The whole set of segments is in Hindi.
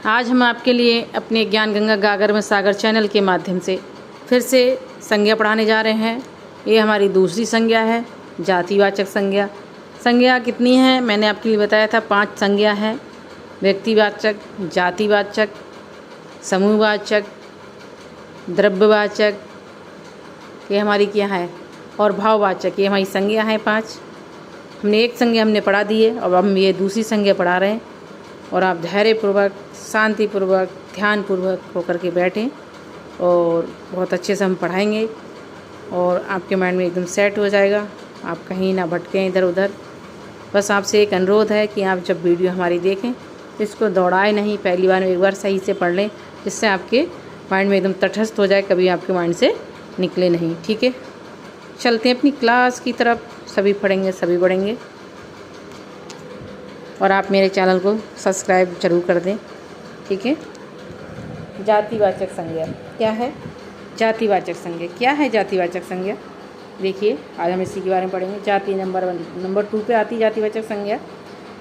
आज हम आपके लिए अपने ज्ञान गंगा गागर में सागर चैनल के माध्यम से फिर से संज्ञा पढ़ाने जा रहे हैं। ये हमारी दूसरी संज्ञा है, जातिवाचक संज्ञा। संज्ञा कितनी है मैंने आपके लिए बताया था, 5 संज्ञा हैं। व्यक्तिवाचक, जातिवाचक, समूहवाचक, द्रव्यवाचक, ये हमारी क्या है, और भाववाचक, ये हमारी संज्ञा है 5। हमने एक संज्ञा पढ़ा दी है और अब हम ये दूसरी संज्ञा पढ़ा रहे हैं। और आप धैर्यपूर्वक, शांतिपूर्वक, ध्यानपूर्वक होकर के बैठें और बहुत अच्छे से हम पढ़ाएंगे और आपके माइंड में एकदम सेट हो जाएगा। आप कहीं ना भटकें इधर उधर। बस आपसे एक अनुरोध है कि आप जब वीडियो हमारी देखें इसको दौड़ाएं नहीं, पहली बार में एक बार सही से पढ़ लें, जिससे आपके माइंड में एकदम तटस्थ हो जाए, कभी आपके माइंड से निकले नहीं। ठीक है, चलते हैं अपनी क्लास की तरफ। सभी पढ़ेंगे, सभी बढ़ेंगे। और आप मेरे चैनल को सब्सक्राइब जरूर कर दें। ठीक है। जातिवाचक संज्ञा क्या है? जातिवाचक संज्ञा क्या है? जातिवाचक संज्ञा देखिए, आज हम इसी के बारे में पढ़ेंगे। जाति नंबर 2 पे आती जातिवाचक संज्ञा।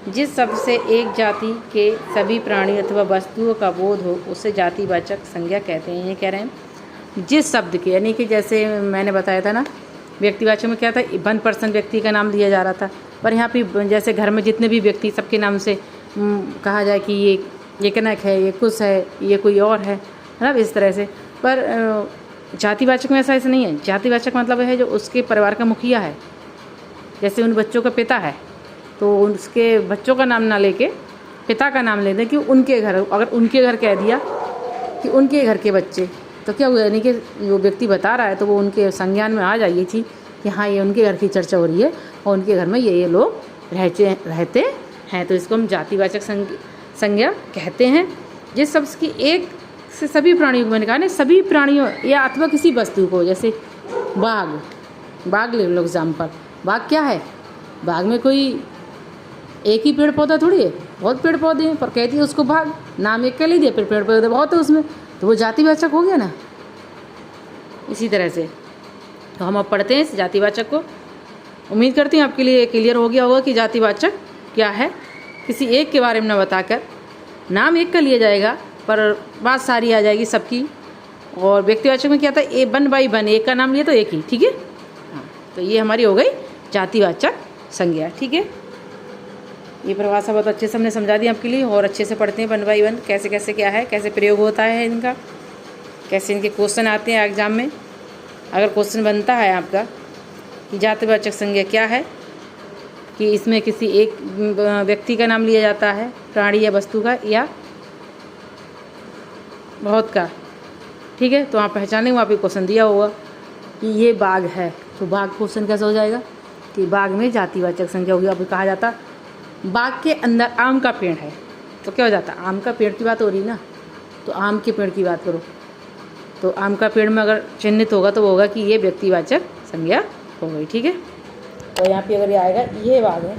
जिस शब्द से एक जाति के सभी प्राणी अथवा वस्तुओं का बोध हो उसे जातिवाचक संज्ञा कहते हैं। ये कह रहे हैं जिस शब्द के, यानी कि जैसे मैंने बताया था ना, व्यक्तिवाचक में क्या था, 1% व्यक्ति का नाम लिया जा रहा था, पर यहाँ पे जैसे घर में जितने भी व्यक्ति, सबके नाम से कहा जाए कि ये कनक है, ये कुश है, ये कोई और है ना, इस तरह से। पर जातिवाचक में ऐसा नहीं है। जातिवाचक मतलब है जो उसके परिवार का मुखिया है। जैसे उन बच्चों का पिता है तो उसके बच्चों का नाम ना लेके पिता का नाम ले दें कि उनके घर, अगर उनके घर कह दिया कि उनके घर के बच्चे, तो क्या हुआ, यानी कि जो व्यक्ति बता रहा है तो वो उनके संज्ञान में आ जाइए थी कि हाँ ये उनके घर की चर्चा हो रही है और उनके घर में ये लोग रहते हैं। तो इसको हम जातिवाचक संज्ञा कहते हैं। जिस शब्द की एक से सभी प्राणियों को, मैंने कहा ना, सभी प्राणियों या अथवा किसी वस्तु को, जैसे बाग ले लो एग्जाम्पल। बाग क्या है? बाग में कोई एक ही पेड़ पौधा थोड़ी है, बहुत पेड़ पौधे हैं, पर कहती है उसको बाग, नाम एक का ले दिया, फिर पेड़ पौधे बहुत है उसमें, तो वो जातिवाचक हो गया ना। इसी तरह से तो हम अब पढ़ते हैं इस जातिवाचक को। उम्मीद करती हूँ आपके लिए क्लियर हो गया होगा कि जातिवाचक क्या है। किसी एक के बारे में न बताकर, नाम एक का लिया जाएगा पर बात सारी आ जाएगी सबकी। और व्यक्तिवाचक में क्या था, ए 1 बाई 1, एक का नाम लिया तो एक ही। ठीक है, हाँ, तो ये हमारी हो गई जातिवाचक संज्ञा। ठीक है, ये परिभाषा बहुत अच्छे से हमने समझा दी आपके लिए। और अच्छे से पढ़ते हैं 1 बाई 1, कैसे कैसे क्या है, कैसे प्रयोग होता है इनका, कैसे इनके क्वेश्चन आते हैं एग्जाम में। अगर क्वेश्चन बनता है आपका कि जातिवाचक संज्ञा क्या है, कि इसमें किसी एक व्यक्ति का नाम लिया जाता है, प्राणी या वस्तु का, या बहुत का, ठीक है, तो आप पहचानेंगे। वहाँ पे क्वेश्चन दिया होगा कि ये बाग है, तो बाग क्वेश्चन कैसे हो जाएगा कि बाग में जातिवाचक संज्ञा होगी। अब कहा जाता बाग के अंदर आम का पेड़ है, तो क्या हो जाता, आम का पेड़ की बात हो रही ना, तो आम के पेड़ की बात करो, तो आम का पेड़ में अगर चिन्हित होगा तो वो होगा कि ये व्यक्तिवाचक संज्ञा हो गई। ठीक है, और यहाँ पे अगर ये आएगा, ये बाग है,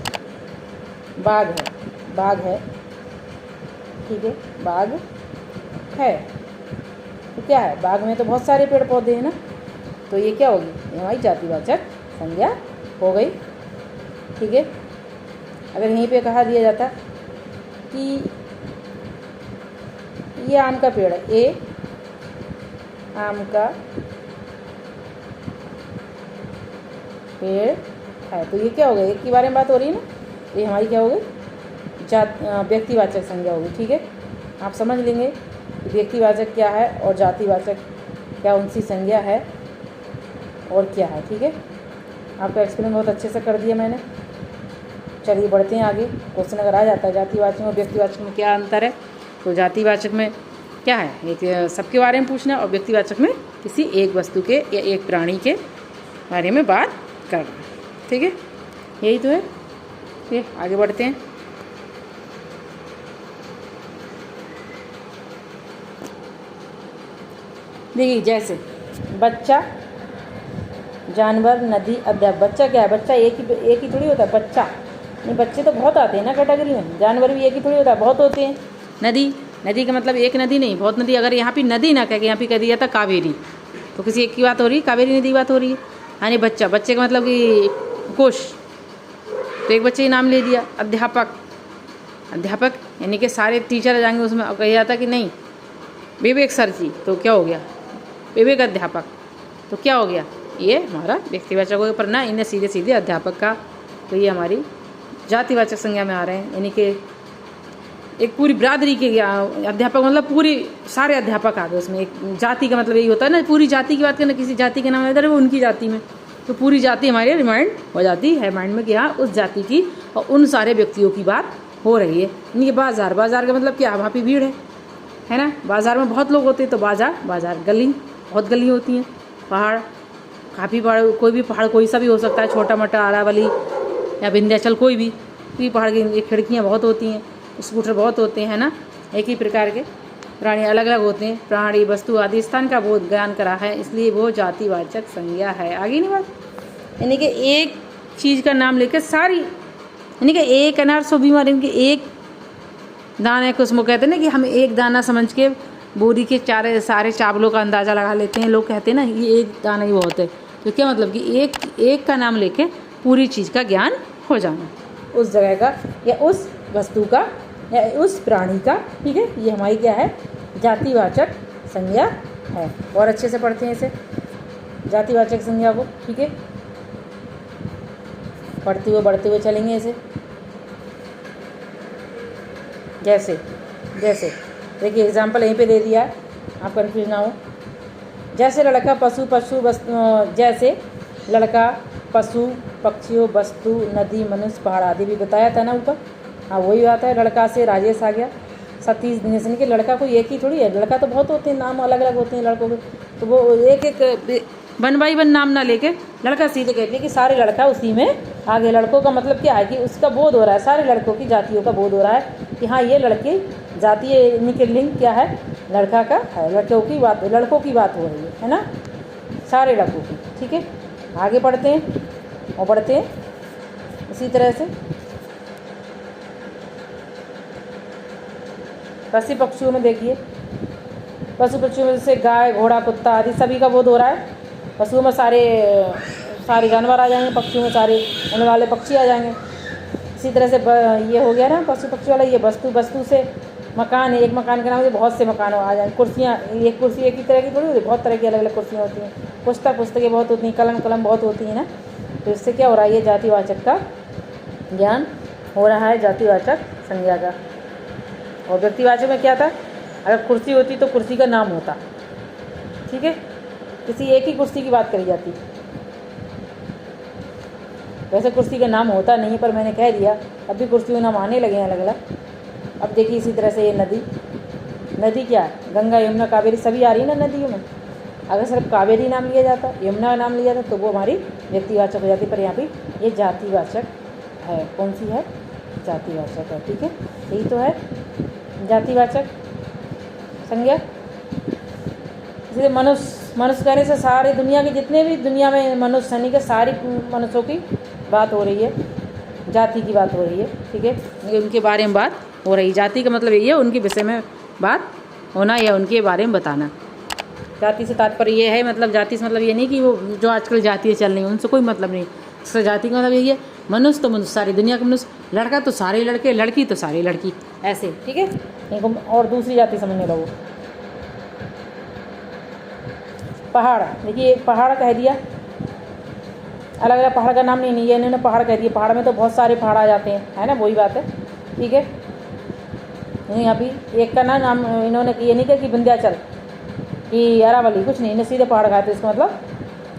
ठीक है, बाग है, तो क्या है, बाग में तो बहुत सारे पेड़ पौधे हैं ना, तो ये क्या होगी, ये हमारी जातिवाचक संज्ञा हो गई। ठीक है, अगर यहीं पे कहा दिया जाता कि ये आम का पेड़ है, ए आम का पेड़ है, तो ये क्या हो गया, एक के बारे में बात हो रही है ना, ये हमारी क्या हो गई, व्यक्तिवाचक संज्ञा होगी। ठीक है, आप समझ लेंगे कि व्यक्तिवाचक क्या है और जातिवाचक क्या उनसी संज्ञा है और क्या है। ठीक है, आपका एक्सप्लेन बहुत अच्छे से कर दिया मैंने। चलिए बढ़ते हैं आगे। क्वेश्चन अगर आ जाता है जातिवाचक और व्यक्तिवाचक में क्या अंतर है, तो जातिवाचक में क्या है, एक सबके बारे में पूछना, और व्यक्तिवाचक में किसी एक वस्तु के या एक प्राणी के बारे में बात करना। ठीक है, यही तो है। ये आगे बढ़ते हैं। देखिए, जैसे बच्चा, जानवर, नदी, अध्यापक। बच्चा क्या है, बच्चा एक ही थोड़ी होता है, बच्चा नहीं, बच्चे तो बहुत आते हैं ना कैटेगरी में। जानवर भी एक ही थोड़ी होता है, बहुत होते हैं। नदी का मतलब एक नदी नहीं, बहुत नदी। अगर यहाँ पे नदी ना कह के यहाँ पे कह दिया था कावेरी, तो किसी एक की बात हो रही है, कावेरी नदी की बात हो रही है। यानी बच्चे का मतलब कि कुश, तो एक बच्चे का नाम ले दिया। अध्यापक यानी कि सारे टीचर आ जाएंगे उसमें, कहा जाता कि नहीं विवेक सर जी, तो क्या हो गया विवेक अध्यापक, तो क्या हो गया ये हमारा व्यक्तिवाचक हो गया। पर ना इन्हें सीधे सीधे अध्यापक का, तो ये हमारी जातिवाचक संज्ञा में आ रहे हैं। यानी कि एक पूरी बिरादरी के अध्यापक मतलब पूरी सारे अध्यापक आ गए उसमें। एक जाति का मतलब यही होता है ना, पूरी जाति की बात करना, किसी जाति के नाम इधर वो उनकी जाति में, तो पूरी जाति हमारी रिमाइंड हो जाती है माइंड में कि हाँ उस जाति की और उन सारे व्यक्तियों की बात हो रही है। यानी कि बाजार, बाजार का मतलब क्या, वहाँ पे भीड़ है ना, बाजार में बहुत लोग होते हैं तो बाजार, बाजार गली, बहुत गली होती हैं। पहाड़, काफ़ी पहाड़, कोई भी पहाड़ कोई सा भी हो सकता है, छोटा मोटा, अरावली या विंध्याचल, कोई भी पहाड़ की खिड़कियाँ बहुत होती हैं, स्कूटर बहुत होते हैं ना, एक ही प्रकार के प्राणी अलग अलग होते हैं, प्राणी वस्तु आदि स्थान का बोध ज्ञान करा है, इसलिए वो जातिवाचक संज्ञा है। आगे नहीं बात, यानी कि एक चीज़ का नाम लेकर सारी, यानी कि एक अनार सौ बीमार, इनके एक दाने को उसमें कहते हैं ना कि हम एक दाना समझ के बोरी के सारे चावलों का अंदाज़ा लगा लेते हैं। लोग कहते हैं ना ये एक दाना ही बहुत है, तो क्या मतलब कि एक का नाम लेके पूरी चीज़ का ज्ञान हो जाना, उस जगह का या उस वस्तु का या उस प्राणी का। ठीक है, ये हमारी क्या है, जातिवाचक संज्ञा है। और अच्छे से पढ़ते हैं इसे, जातिवाचक संज्ञा को। ठीक है, पढ़ते हुए बढ़ते हुए चलेंगे इसे। जैसे जैसे देखिए एग्जाम्पल यहीं पे दे दिया है, आप कन्फ्यूज ना हो। जैसे लड़का पशु जैसे लड़का पशु पक्षियों वस्तु नदी मनुष्य पहाड़ आदि भी बताया था ना ऊपर। हाँ वही बात है, लड़का से राजेश आ गया। सतीश दिनेश कि लड़का कोई एक ही थोड़ी है, लड़का तो बहुत होते हैं, नाम अलग अलग होते हैं लड़कों के, तो वो एक एक वन बाई वन नाम ना लेके लड़का सीधे कहते हैं कि सारे लड़का उसी में आगे। लड़कों का मतलब क्या है कि उसका बोध हो रहा है, सारे लड़कों की जातियों का बोध हो रहा है कि हाँ ये लड़के जातीय, इनके लिंग क्या है, लड़का का है, लड़कों की बात हो रही है ना, सारे लड़कों की। ठीक है, आगे बढ़ते हैं और बढ़ते हैं इसी तरह से। पशु पक्षियों में देखिए, पशु पक्षियों में जैसे गाय घोड़ा कुत्ता आदि सभी का बोध हो रहा है। पशुओं में सारे जानवर आ जाएंगे, पक्षियों में सारे उड़ने वाले पक्षी आ जाएंगे। इसी तरह से ये हो गया ना पशु पक्षी वाला। ये वस्तु से मकान है, एक मकान के नाम से बहुत से मकान आ जाएंगे। कुर्सियाँ, एक कुर्सी एक ही तरह की थोड़ी होती है, बहुत तरह की अलग अलग कुर्सियाँ होती हैं। पुस्तकें बहुत होती हैं, कलम बहुत होती हैं ना। तो इससे क्या हो रहा है, ये जातिवाचक का ज्ञान हो रहा है, जातिवाचक संज्ञा का। और व्यक्तिवाचक में क्या था, अगर कुर्सी होती तो कुर्सी का नाम होता। ठीक है, किसी एक ही कुर्सी की बात करी जाती, वैसे कुर्सी का नाम होता नहीं है, पर मैंने कह दिया अब भी कुर्सियों नाम आने लगे हैं अलग अलग। अब देखिए इसी तरह से ये नदी क्या है, गंगा यमुना कावेरी सभी आ रही है ना नदियों में। अगर सिर्फ कावेरी नाम लिया जाता, यमुना नाम लिया जाता तो वो हमारी व्यक्तिवाचक हो जाती, पर यहाँ पे ये जातिवाचक है। कौन सी है, जातिवाचक है। ठीक है, यही तो है जातिवाचक संज्ञा। इसलिए मनुष्य कहने से सारी दुनिया के जितने भी दुनिया में मनुष्य यानी कि सारी मनुष्यों की बात हो रही है, जाति की बात हो रही है। ठीक है, उनके बारे में बात हो रही है। जाति का मतलब यही है उनके विषय में बात होना या उनके बारे में बताना। जाति से तात्पर्य ये है, मतलब जाति से मतलब ये नहीं कि वो जो आजकल जातियाँ चल रही हैं उनसे कोई मतलब नहीं। इससे जाति का मतलब यही है, मनुष्य तो मनुष्य, सारी दुनिया का मनुष्य, लड़का तो सारे लड़के, लड़की तो सारी लड़की, ऐसे। ठीक है, इनको और दूसरी जाति समझने लगो। पहाड़, देखिए पहाड़ कह दिया, अलग अलग पहाड़ का नाम नहीं है, इन्होंने पहाड़ कह दिया। पहाड़ में तो बहुत सारे पहाड़ आ जाते हैं, है ना, वही बात है। ठीक है, यहाँ भी एक का नाम इन्होंने ये नहीं कहा कि विंध्याचल कि अरावली, कुछ नहीं, इन्हें सीधे पहाड़ कहा। तो इसका मतलब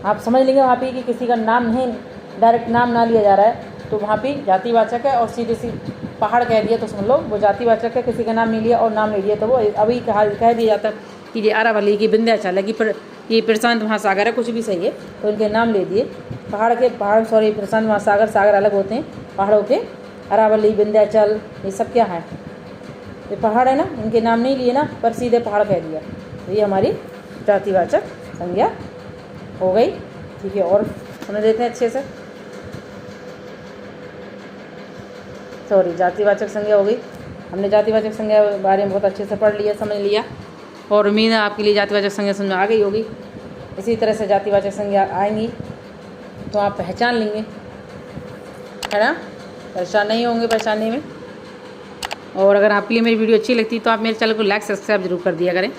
आप समझ लेंगे वहाँ पे कि किसी का नाम नहीं, डायरेक्ट नाम ना लिया जा रहा है, तो वहाँ पे जातिवाचक है। और सीधे पहाड़ कह दिया तो समझ लो वो जातिवाचक है, किसी का नाम नहीं लिया और नाम नहीं लिया तो वो अभी कह दिया जाता कि ये अरावली की विंध्याचल है कि ये प्रशांत महासागर है, कुछ भी सही है, तो इनके नाम ले दिए। प्रशांत महासागर, सागर अलग होते हैं पहाड़ों के। अरावली विंध्याचल ये सब क्या है, ये पहाड़ है ना, इनके नाम नहीं लिए ना, पर सीधे पहाड़ कह दिया, तो ये हमारी जातिवाचक संज्ञा हो गई। ठीक है, और समझ लेते हैं अच्छे से। जातिवाचक संज्ञा हो गई। हमने जातिवाचक संज्ञा के बारे में बहुत अच्छे से पढ़ लिया, समझ लिया, और उम्मीद है आपके लिए जातिवाचक संज्ञा समझ आ गई होगी। इसी तरह से जातिवाचक संज्ञा आएंगी तो आप पहचान लेंगे, है ना, परेशान नहीं होंगे पहचानने में। और अगर आपके लिए मेरी वीडियो अच्छी लगती है तो आप मेरे चैनल को लाइक सब्सक्राइब जरूर कर दिया करें।